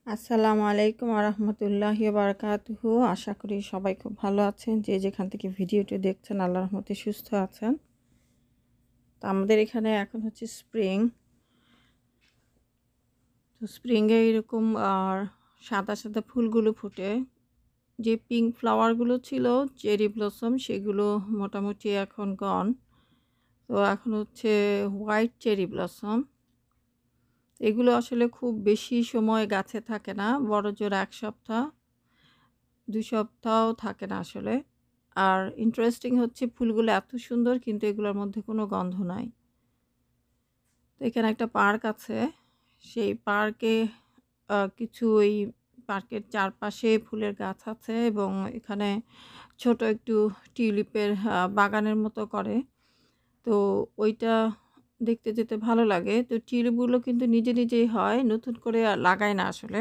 আসসালামু আলাইকুম আরহামতুল্লাহি বারাকাতুহু। আশা করি সবাই খুব ভালো আছেন। যে যেখান থেকে ভিডিওটি দেখছেন আল্লাহর রহমতে সুস্থ আছেন। তো আমাদের এখানে এখন হচ্ছে স্প্রিং। তো স্প্রিংয়ে এরকম সাদা সাদা ফুলগুলো ফুটে। যে পিঙ্ক ফ্লাওয়ারগুলো ছিল চেরি ব্লসম, সেগুলো মোটামুটি এখন গন। তো এখন হচ্ছে হোয়াইট চেরি ব্লসম। এগুলো আসলে খুব বেশি সময় গাছে থাকে না, বড়জোর ১ সপ্তাহ ২ সপ্তাহও থাকে না আসলে। আর ইন্টারেস্টিং হচ্ছে ফুলগুলো এত সুন্দর, কিন্তু এগুলোর মধ্যে কোনো গন্ধ নাই। তো এখানে একটা পার্ক আছে। সেই পার্কে কিছু ওই পার্কের চারপাশে ফুলের গাছ আছে এবং এখানে ছোট একটু টিউলিপের বাগানের মতো করে। তো ওইটা দেখতে যেতে ভালো লাগে। তো টিউলিপগুলো কিন্তু নিজে নিজেই হয়, নতুন করে লাগায় না আসলে।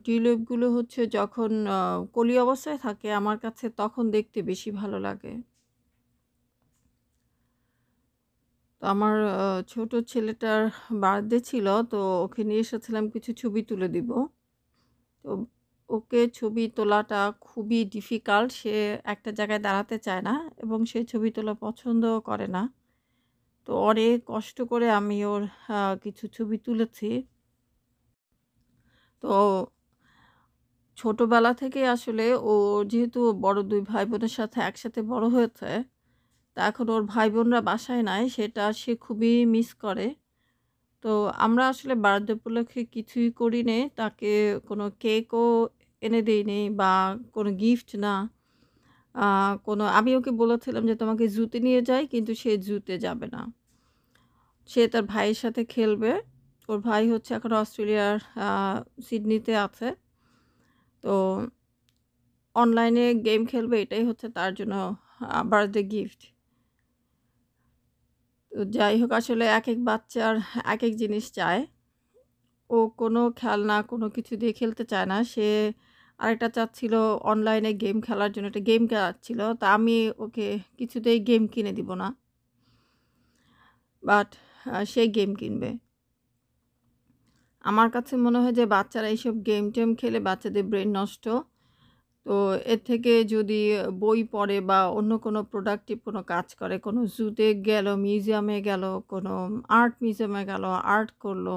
টিউলিপগুলো হচ্ছে যখন কলি অবস্থায় থাকে আমার কাছে, তখন দেখতে বেশি ভালো লাগে। তো আমার ছোট ছেলেটার বার্থডে ছিল, তো ওকে নিয়ে এসেছিলাম কিছু ছবি তুলে দিব। তো ওকে ছবি তোলাটা খুবই ডিফিকাল্ট। সে একটা জায়গায় দাঁড়াতে চায় না এবং সে ছবি তোলা পছন্দও করে না। তো অনেক কষ্ট করে আমি ওর কিছু ছবি তুলেছি। তো ছোটবেলা থেকেই আসলে ও, যেহেতু বড় ২ ভাই-বোনের সাথে একসাথে বড় হয়েছে, তা এখন ওর ভাই-বোনরা বাসায় নাই, সেটা সে খুবই মিস করে। তো আমরা আসলে বার্থডে উপলক্ষে কিছুই করিনি। তাকে কোনো কেকও এনে দেইনি বা কোনো গিফট না। আ আমি ওকে বলেছিলাম যে, "তোমাকে জুতে নিয়ে যাই," কিন্তু সে জুতে যাবে না। সে তার ভাইয়ের সাথে খেলবে। ওর ভাই হচ্ছে এখন অস্ট্রেলিয়ার আ সিডনিতে আছে। তো অনলাইনে গেম খেলবে, এটাই হচ্ছে তার জন্য বার্থডে গিফট। তো যাই হোক, আসলে একেক বাচ্চার একেক জিনিস চায়। ও কোনো খেলনা কোনো কিছু দিয়ে খেলতে চায় না। সে আরেকটা চাচ্ছিল অনলাইনে গেম খেলার জন্য, একটা গেম চাচ্ছিল। তা আমি ওকে কিছুতেই গেম কিনে দিব না। বাট সে গেম কিনবে। আমার কাছে মনে হয় যে বাচ্চারা এইসব গেম-টেম খেলে বাচ্চাদের ব্রেইন নষ্ট। তো এর থেকে যদি বই পড়ে বা অন্য কোনো প্রোডাক্টিভ কোনো কাজ করে, কোনো জুতে গেল, মিউজিয়ামে গেল, কোনো আর্ট মিউজিয়ামে গেল, আর্ট করল,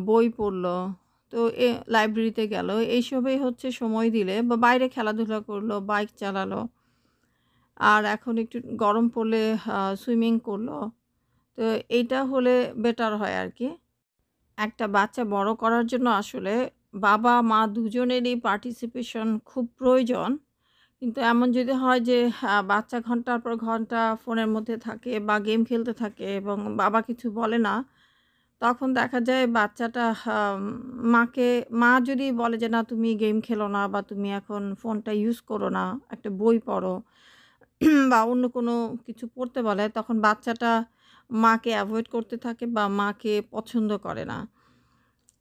বই পড়ল, তো লাইব্রেরিতে গেল, এইসবেই হচ্ছে সময় দিলে বা বাইরে খেলাধুলা করলো, বাইক চালালো। আর এখন একটু গরম পড়লে সুইমিং করলো। তো এইটা হলে বেটার হয় আরকি। একটা বাচ্চা বড় করার জন্য আসলে বাবা-মা দুজনেরই পার্টিসিপেশন খুব প্রয়োজন। কিন্তু এমন যদি হয় যে বাচ্চা ঘন্টার পর ঘন্টা ফোনের মধ্যে থাকে বা গেম খেলতে থাকে এবং বাবা কিছু বলে না, তখন দেখা যায় বাচ্চাটা মা যদি বলে যে, "না, তুমি গেম খেলো না বা তুমি এখন ফোনটা ইউজ করো না, একটা বই পড়ো" বা অন্য কোনো কিছু পড়তে বলে, তখন বাচ্চাটা মাকে এভয়েড করতে থাকে বা মাকে পছন্দ করে না।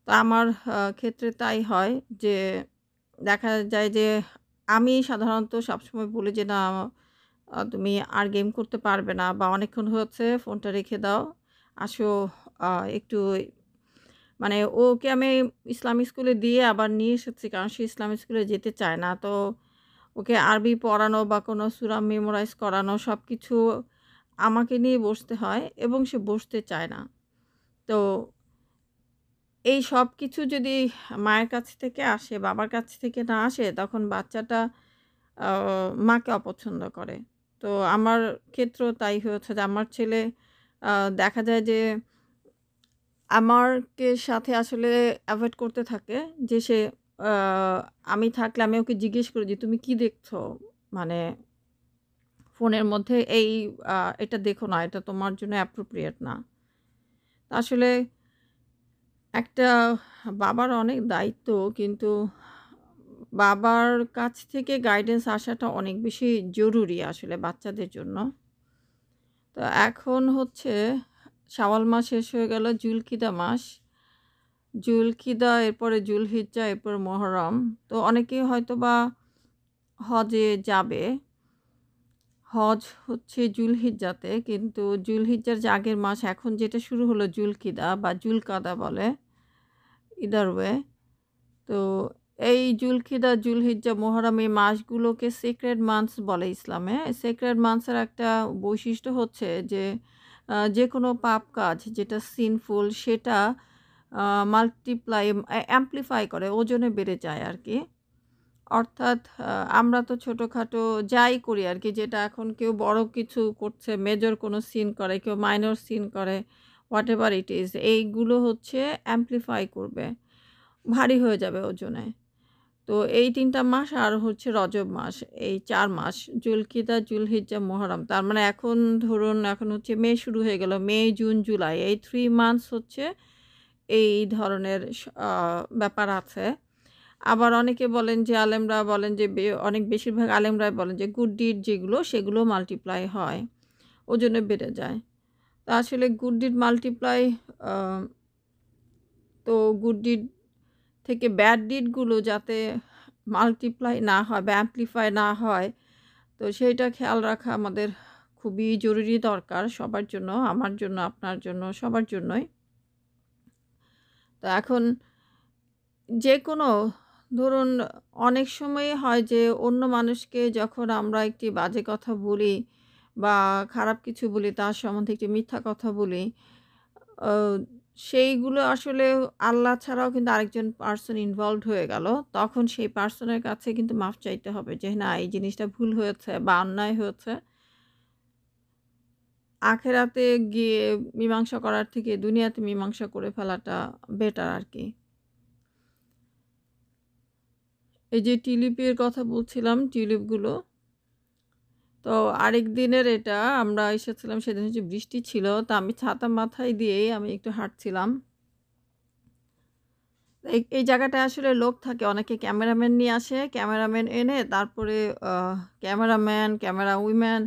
তো আমার ক্ষেত্রে তাই হয় যে দেখা যায় যে আমি সাধারণত সবসময় বলি যে, "না, তুমি আর গেম করতে পারবে না বা অনেকক্ষণ হয়েছে, ফোনটা রেখে দাও। আসো, আ একটু" মানে ওকে আমি ইসলামিক স্কুলে দিয়ে আবার নিয়ে এসেছি, কারণ সে ইসলামিক স্কুলে যেতে চায় না। তো ওকে আরবি পড়ানো বা কোনো সূরা মেমোরাইজ করানো সবকিছু আমাকে নিয়ে বসতে হয় এবং সে বসতে চায় না। তো এই সবকিছু যদি মায়ের কাছ থেকে আসে, বাবার কাছ থেকে না আসে, তখন বাচ্চাটা আ মাকে অপছন্দ করে। তো আমার ক্ষেত্রেও তাই হয়েছে যে আমার ছেলে আ দেখা যায় যে আমাকে সাথে আসলে এভয়েড করতে থাকে, যে সে আ আমি থাকলে আমি ওকে জিজ্ঞেস করি যে, "তুমি কি দেখছো? মানে ফোনের মধ্যে আ এটা দেখো না। এটা তোমার জন্য অ্যাপ্রোপ্রিয়েট না।" আসলে একটা বাবার অনেক দায়িত্ব, কিন্তু বাবার কাছ থেকে গাইডেন্স আসাটা অনেক বেশি জরুরি আসলে বাচ্চাদের জন্য। তো এখন হচ্ছে শাওয়াল মাস শেষ হয়ে গেল, জুলকিদা মাস। জুলকিদা, এরপরে জুলহিজ্জা, এরপর মুহররম। তো অনেকেই হয়তোবা হজে যাবে। হজ হচ্ছে জুলহিজ্জাতে, কিন্তু জুলহিজ্জার যে আগের মাস এখন যেটা শুরু হলো জুলকিদা বা জুলকাদা বলে। either way। তো এই জুলকিদা, জুলহিজ্জা, মুহররম এই মাসগুলোকে সেক্রেড মান্থস বলে ইসলামে। সেক্রেড মান্থসের একটা বৈশিষ্ট্য হচ্ছে যে যেকোনো পাপ কাজ যেটা সিনফুল সেটা মাল্টিপ্লাই অ্যাম্প্লিফাই করে, ওজনে বেড়ে যায় আরকি। অর্থাৎ আমরা তো ছোটখাটো যাই করি আরকি, যেটা এখন কেউ বড় কিছু করছে, মেজর কোনো সিন করে, কেউ মাইনর সিন করে, হোয়াটএভার ইট ইজ, এইগুলো হচ্ছে অ্যাম্প্লিফাই করবে, ভারী হয়ে যাবে ওজনে। তো এই ৩ টা মাস আর হচ্ছে রজব মাস, এই ৪ মাস জুলকিদা, জুলহিজ্জা, মুহররম। তার মানে এখন ধরুন এখন হচ্ছে মে শুরু হয়ে গেল। মে, জুন, জুলাই এই 3 মান্থস হচ্ছে এই ধরনের ব্যাপার আছে। আবার অনেকে বলেন যে আলেমরা বলেন যে অনেক বেশিরভাগ আলেমরাই বলেন যে গুড ডিড যেগুলো সেগুলো মাল্টিপ্লাই হয়, ওজনে বেড়ে যায়। তো আসলে গুড ডিড মাল্টিপ্লাই আ তো গুড ডিড থেকে ব্যাড ডিডগুলো যাতে মাল্টিপ্লাই না হয় বা অ্যাম্প্লিফাই না হয়, তো সেইটা খেয়াল রাখা আমাদের খুবই জরুরি দরকার সবার জন্য, আমার জন্য, আপনার জন্য, সবার জন্যই। তো এখন যেকোনো ধরুন অনেক সময়ই হয় যে অন্য মানুষকে যখন আমরা একটি বাজে কথা বলি বা খারাপ কিছু বলি, তার সম্বন্ধে একটি মিথ্যা কথা বলি, আ সেইগুলো আসলে আল্লাহ ছাড়াও কিন্তু আরেকজন পারসন ইনভলভড হয়ে গেল। তখন সেই পারসনের কাছে কিন্তু মাফ চাইতে হবে যে, "না, এই জিনিসটা ভুল হয়েছে বা অন্যায় হয়েছে।" আখেরাতে গিয়ে মীমাংসা করার থেকে দুনিয়াতে মীমাংসা করে ফেলাটা বেটার আরকি। এই যে টিউলিপের কথা বলছিলাম, টিউলিপগুলো, তো আরেকদিনের এটা আমরা এসেছিলাম, সেদিন হচ্ছে বৃষ্টি ছিল। তো আমি ছাতা মাথায় দিয়েই আমি একটু হাঁটছিলাম। এই জায়গাটায় আসলে লোক থাকে, অনেকে ক্যামেরাম্যান নিয়ে আসে। ক্যামেরাম্যান এনে তারপরে আ ক্যামেরাম্যান, ক্যামেরা উইম্যান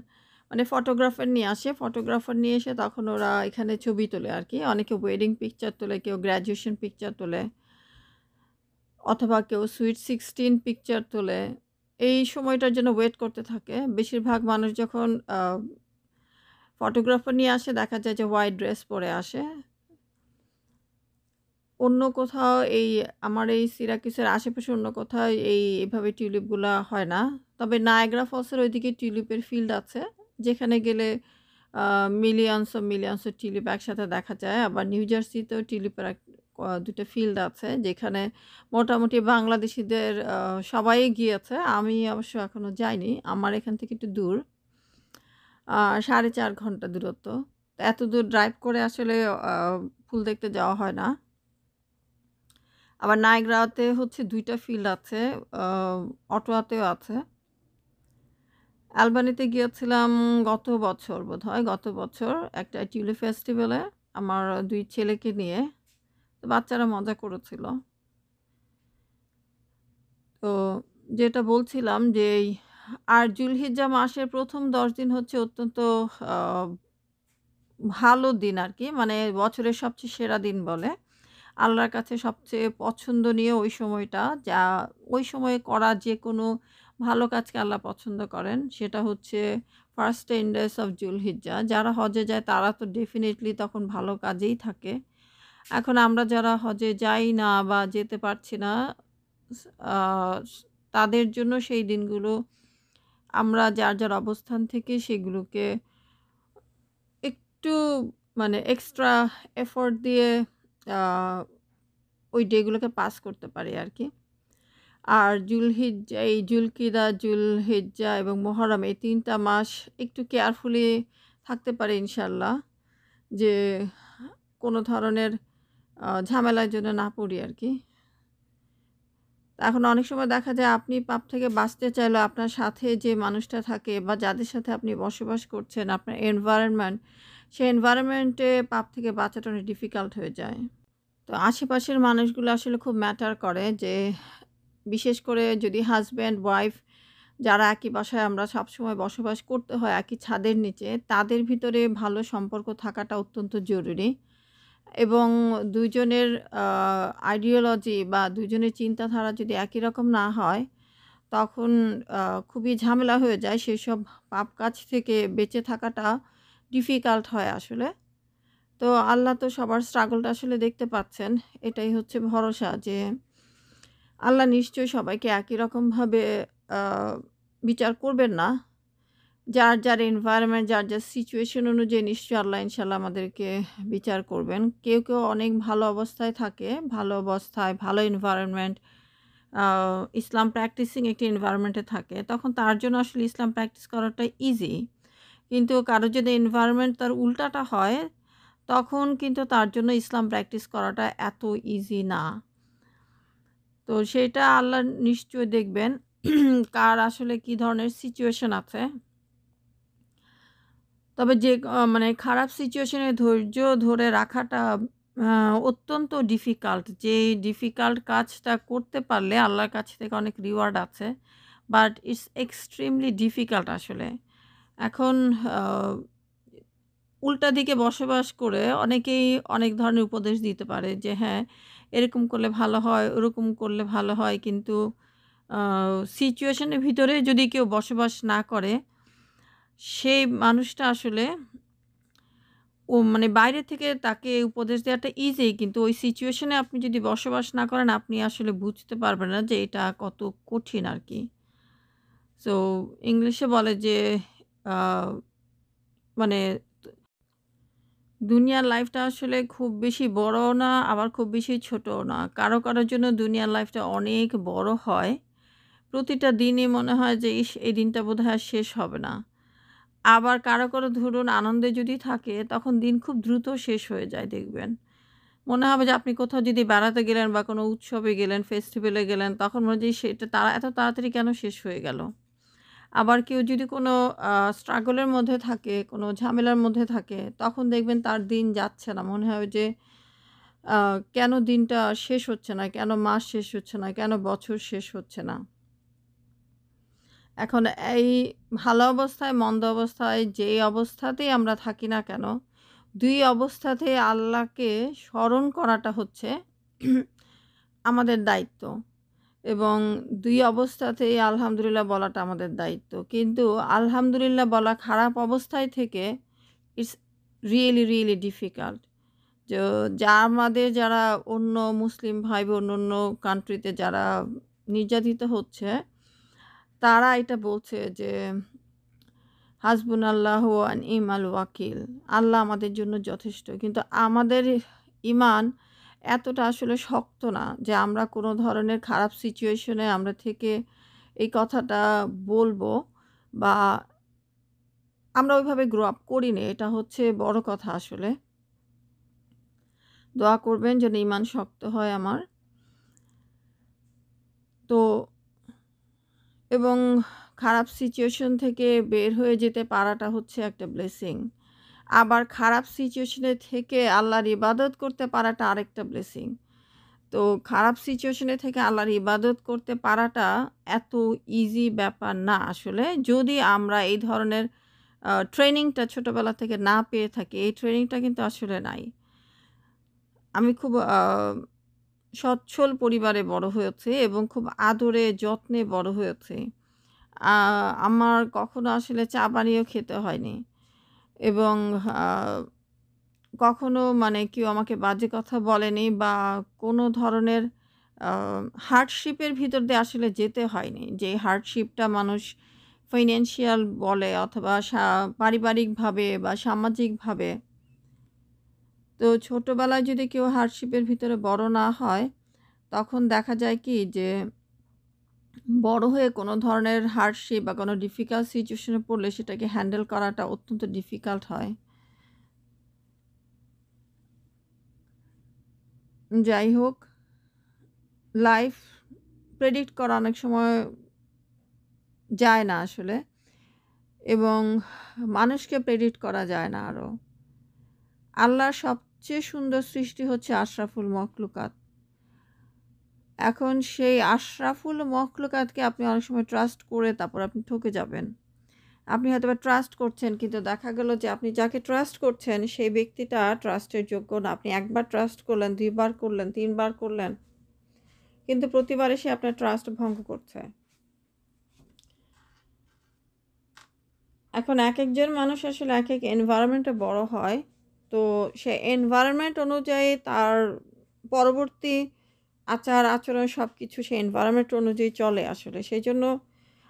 মানে ফটোগ্রাফার নিয়ে আসে। ফটোগ্রাফার নিয়ে এসে তখন ওরা এখানে ছবি তোলে আরকি। অনেকে ওয়েডিং পিকচার তোলে, কেউ গ্র্যাজুয়েশন পিকচার তোলে, অথবা কেউ সুইট 16 পিকচার তোলে। এই সময়টার জন্য ওয়েট করতে থাকে। বেশিরভাগ মানুষ যখন ফটোগ্রাফার নিয়ে আসে দেখা যায় যে হোয়াইট ড্রেস পরে আসে। অন্য কোথাও এই আমার এই সিরাকিউসের আশেপাশে অন্য কোথাও এভাবে টিউলিপগুলা হয় না। তবে নায়াগ্রা ফলসের ওইদিকে টিউলিপের ফিল্ড আছে। যেখানে গেলে আ মিলিয়নস অফ টিউলিপ একসাথে দেখা যায়। আবার নিউ জার্সিতেও টিউলিপের ২ টা ফিল্ড আছে, যেখানে মোটামুটি বাংলাদেশীদের সবাই গিয়েছে। আমি অবশ্য এখনো যাইনি। আমার এখান থেকে একটু দূর। আ ৪.৫ ঘন্টা দূরত্ব। তো এত দূর ড্রাইভ করে আসলে আ ফুল দেখতে যাওয়া হয় না। আবার নায়গ্রাতে হচ্ছে ২ টা ফিল্ড আছে। আ অটোয়াতেও আছে। অ্যালবানিতে গিয়েছিলাম গত বছর বোধহয়। গত বছর একটা টিউলিপ ফেস্টিভ্যালে আমার ২ ছেলেকে নিয়ে। তো বাচ্চারা মজা করেছিল। তো যেটা বলছিলাম যে আর জুলহিজ্জা মাসের ১ম ১০ দিন হচ্ছে অত্যন্ত আ ভালো দিন আরকি। মানে বছরের সবচেয়ে সেরা দিন বলে। আল্লাহর কাছে সবচেয়ে পছন্দনীয় ওই সময়টা, যা ওই সময়ে করা যেকোনো ভালো কাজকে আল্লাহ পছন্দ করেন। সেটা হচ্ছে ফার্স্ট 10 ডেজ অফ জুলহিজ্জা। যারা হজে যায় তারা তো ডেফিনিটলি তখন ভালো কাজেই থাকে। এখন আমরা যারা হজে যাই না বা যেতে পারছি না, স আ তাদের জন্য সেই দিনগুলো আমরা যার অবস্থান থেকে সেগুলোকে একটু মানে এক্সট্রা এফোর্ট দিয়ে আ ওই ডে গুলোকে পাস করতে পারি আরকি। আর এই জুলকিদা, জুলহিজ্জা এবং মুহররম এই ৩ টা মাস একটু কেয়ারফুলি থাকতে পারি ইনশাআল্লাহ। যে কোনো ধরনের ঝামেলায় যেন না পড়ি আরকি। এখন অনেক সময় দেখা যায় আপনি পাপ থেকে বাঁচতে চাইলেও আপনার সাথে যে মানুষটা থাকে বা যাদের সাথে আপনি বসবাস করছেন, আপনার এনভায়রনমেন্ট, সেই এনভায়রনমেন্টে পাপ থেকে বাঁচাটা অনেক ডিফিকাল্ট হয়ে যায়। তো আশেপাশের মানুষগুলো আসলে খুব ম্যাটার করে, যে বিশেষ করে যদি হাসব্যান্ড ওয়াইফ যারা একই বাসায় আমরা সবসময় বসবাস করতে হয় একই ছাদের নিচে, তাদের ভিতরে ভালো সম্পর্ক থাকাটা অত্যন্ত জরুরি। এবং ২ জনের আ আইডিওলজি বা ২ জনের চিন্তাধারা যদি একই রকম না হয়, তখন আ খুবই ঝামেলা হয়ে যায়। সেসব পাপ কাজ থেকে বেঁচে থাকাটা ডিফিকাল্ট হয় আসলে। তো আল্লাহ তো সবার স্ট্রাগলটা আসলে দেখতে পাচ্ছেন। এটাই হচ্ছে ভরসা যে আল্লাহ নিশ্চয়ই সবাইকে একই রকমভাবে আ বিচার করবেন না। যার এনভায়রনমেন্ট, যার সিচুয়েশন অনুযায়ী নিশ্চয়ই আল্লাহ ইনশাআল্লাহ আমাদেরকে বিচার করবেন। কেউ অনেক ভালো অবস্থায় থাকে, ভালো অবস্থায়, ভালো এনভায়রনমেন্ট, আ ইসলাম প্র্যাকটিসিং একটি এনভায়রনমেন্টে থাকে। তখন তার জন্য আসলে ইসলাম প্র্যাকটিস করাটা ইজি। কিন্তু কারো যদি এনভায়রনমেন্ট তার উল্টাটা হয়, তখন কিন্তু তার জন্য ইসলাম প্র্যাকটিস করাটা এত ইজি না। তো সেটা আল্লাহ নিশ্চয়ই দেখবেন কার আসলে কি ধরনের সিচুয়েশন আছে। তবে যে মানে খারাপ সিচুয়েশন এ ধৈর্য ধরে রাখাটা আ অত্যন্ত ডিফিকাল্ট। যে ডিফিকাল্ট কাজটা করতে পারলে আল্লাহর কাছ থেকে অনেক রিওয়ার্ড আছে। বাট ইটস এক্সট্রিমলি ডিফিকাল্ট আসলে। এখন আ উল্টা দিকে বসবাস করে অনেকেই অনেক ধরনের উপদেশ দিতে পারে যে, হ্যাঁ, এরকম করলে ভালো হয়, ওরকম করলে ভালো হয়। কিন্তু আ সিচুয়েশন এর ভিতরে যদি কেউ বসবাস না করে, সেই মানুষটা আসলে মানে বাইরে থেকে তাকে উপদেশ দেওয়াটা ইজি, কিন্তু ওই সিচুয়েশন এ আপনি যদি বসবাস না করেন, আপনি আসলে বুঝতে পারবেন না যে এটা কত কঠিন আরকি। সো ইংলিশে বলে যে আ মানে দুনিয়ার লাইফটা আসলে খুব বেশি বড়ও না, আবার খুব বেশি ছোটও না। কারো জন্য দুনিয়ার লাইফটা অনেক বড় হয়। প্রতিটা দিনই মনে হয় যে, ইস! এই দিনটা বোধহয় আর শেষ হবে না। আবার কারো ধরুন আনন্দে যদি থাকে, তখন দিন খুব দ্রুত শেষ হয়ে যায় দেখবেন। মনে হবে যে আপনি কোথাও যদি বেড়াতে গেলেন বা কোনো উৎসবে গেলেন, ফেস্টিভ্যালে গেলেন, তখন মনে হয় যে সেটা এত তাড়াতাড়ি কেন শেষ হয়ে গেল? আবার কেউ যদি কোনো স্ট্রাগল এর মধ্যে থাকে, কোনো ঝামেলার মধ্যে থাকে, তখন দেখবেন তার দিন যাচ্ছে না। মনে হয় যে আ কেন দিনটা শেষ হচ্ছে না? কেন মাস শেষ হচ্ছে না? কেন বছর শেষ হচ্ছে না? এখন এই ভালো অবস্থায়, মন্দ অবস্থায় যেই অবস্থাতেই আমরা থাকি না কেন, ২ অবস্থাতেই আল্লাহকে স্মরণ করাটা হচ্ছে আমাদের দায়িত্ব। এবং ২ অবস্থাতেই আলহামদুলিল্লাহ বলাটা আমাদের দায়িত্ব। কিন্তু আলহামদুলিল্লাহ বলা খারাপ অবস্থায় থেকে ইটস রিয়েলি ডিফিকাল্ট। যো আমাদের যারা অন্য মুসলিম ভাই বোন অন্য কান্ট্রিতে যারা নির্যাতিত হচ্ছে, তারা এটা বলছে যে হাসবুনাল্লাহু ওয়া নি'মাল ওয়াকিল। আল্লাহ আমাদের জন্য যথেষ্ট। কিন্তু আমাদের ঈমান এতটা আসলে শক্ত না যে আমরা কোনো ধরনের খারাপ সিচুয়েশন এ আমরা থেকে এই কথাটা বলবো, বা আমরা ওইভাবে গ্রো আপ করিনি। এটা হচ্ছে বড় কথা আসলে। দোয়া করবেন যেন ঈমান শক্ত হয় আমার। তো এবং খারাপ সিচুয়েশন থেকে বের হয়ে যেতে পারাটা হচ্ছে একটা ব্লেসিং। আবার খারাপ সিচুয়েশন এ থেকে আল্লাহর ইবাদত করতে পারাটা আরেকটা ব্লেসিং। তো খারাপ সিচুয়েশন এ থেকে আল্লাহর ইবাদত করতে পারাটা এত ইজি ব্যাপার না আসলে। যদি আমরা এই ধরনের ট্রেনিংটা ছোটবেলা থেকে না পেয়ে থাকি। এই ট্রেনিংটা কিন্তু আসলে নাই। আমি খুব সচ্ছল পরিবারে বড় হয়েছি এবং খুব আদরে যত্নে বড় হয়েছি। আ আমার কখনো আসলে চা বানিয়েও খেতে হয়নি। এবং আ কখনো মানে কেউ আমাকে বাজে কথা বলেনি, বা কোনো ধরনের আ হার্ডশিপ এর ভিতর দিয়ে আসলে যেতে হয়নি। যে হার্ডশিপটা মানুষ ফাইন্যান্সিয়াল বলে, অথবা পারিবারিকভাবে বা সামাজিকভাবে। তো ছোটবেলায় যদি কেউ হার্ডশিপ এর ভিতরে বড় না হয়, তখন দেখা যায় কি যে বড় হয়ে কোনো ধরনের হার্ডশিপ বা কোনো ডিফিকাল্ট সিচুয়েশন এ পড়লে সেটাকে হ্যান্ডেল করাটা অত্যন্ত ডিফিকাল্ট হয়। যাই হোক, লাইফ প্রেডিক্ট করা অনেক সময় যায় না আসলে, এবং মানুষকে প্রেডিক্ট করা যায় না আরো। আল্লাহর সবচেয়ে সুন্দর সৃষ্টি হচ্ছে আশরাফুল মখলুকাত। এখন সেই আশরাফুল মখলুকাতকে আপনি অনেক সময় ট্রাস্ট করে তারপর আপনি ঠকে যাবেন। আপনি হয়তোবা ট্রাস্ট করছেন, কিন্তু দেখা গেল যে আপনি যাকে ট্রাস্ট করছেন সেই ব্যক্তিটা ট্রাস্টের যোগ্য না। আপনি ১ বার ট্রাস্ট করলেন, ২ বার করলেন, ৩ বার করলেন। কিন্তু প্রতিবারে সে আপনার ট্রাস্ট ভঙ্গ করছে। এখন একেকজন মানুষ আসলে একেক এনভায়রনমেন্ট এ বড় হয়। তো সে এনভায়রনমেন্ট অনুযায়ী তার পরবর্তী আচার-আচরণ সবকিছু সে এনভায়রনমেন্ট অনুযায়ী চলে আসলে। সেজন্য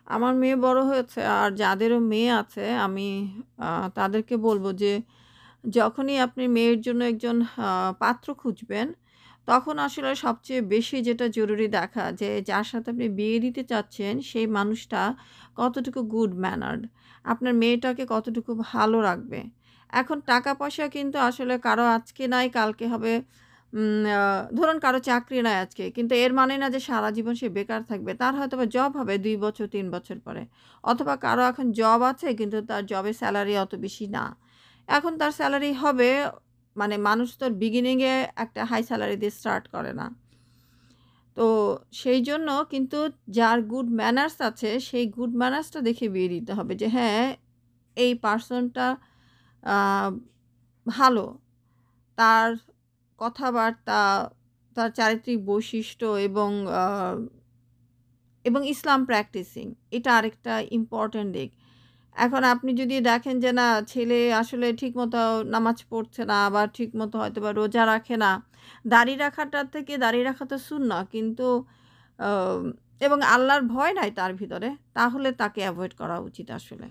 আমার মেয়ে বড় হয়েছে আর যাদেরও মেয়ে আছে আমি আ তাদেরকে বলব যে, যখনই আপনি মেয়ের জন্য একজন আ পাত্র খুঁজবেন, তখন আসলে সবচেয়ে বেশি যেটা জরুরি দেখা যে, যার সাথে আপনি বিয়ে দিতে চাচ্ছেন, সেই মানুষটা কতটুকু গুড ম্যানার্ড, আপনার মেয়েটাকে কতটুকু ভালো রাখবে। এখন টাকা-পয়সা কিন্তু আসলে কারো আজকে নাই, কালকে হবে। উম আ ধরুন কারো চাকরি নাই আজকে। কিন্তু এর মানে না যে সারা জীবন সে বেকার থাকবে। তার হয়তোবা জব হবে ২ বছর ৩ বছর পরে। অথবা কারো এখন জব আছে কিন্তু তার জবের সেলারি অত বেশি না। এখন তার সেলারি হবে, মানে মানুষ তো বিগিনিং এ একটা হাই সেলারি দিয়ে স্টার্ট করে না। তো সেইজন্য কিন্তু যার গুড ম্যানার্স আছে সেই গুড ম্যানার্স টা দেখে বিয়ে দিতে হবে যে হ্যাঁ, এই পারসনটা আ ভালো। তার কথাবার্তা, তার চারিত্রিক বৈশিষ্ট্য আ এবং ইসলাম প্র্যাকটিসিং এটা আরেকটা ইম্পোর্টেন্ট দিক। এখন আপনি যদি দেখেন যে না ছেলে আসলে ঠিকমতো নামাজ পড়ছে না বা ঠিকমতো হয়তোবা রোজা রাখে না। দাড়ি রাখাটা থেকে দাড়ি রাখা তো সুন্নাহ কিন্তু আ এবং আল্লাহর ভয় নাই তার ভিতরে, তাহলে তাকে এভয়েড করা উচিত আসলে।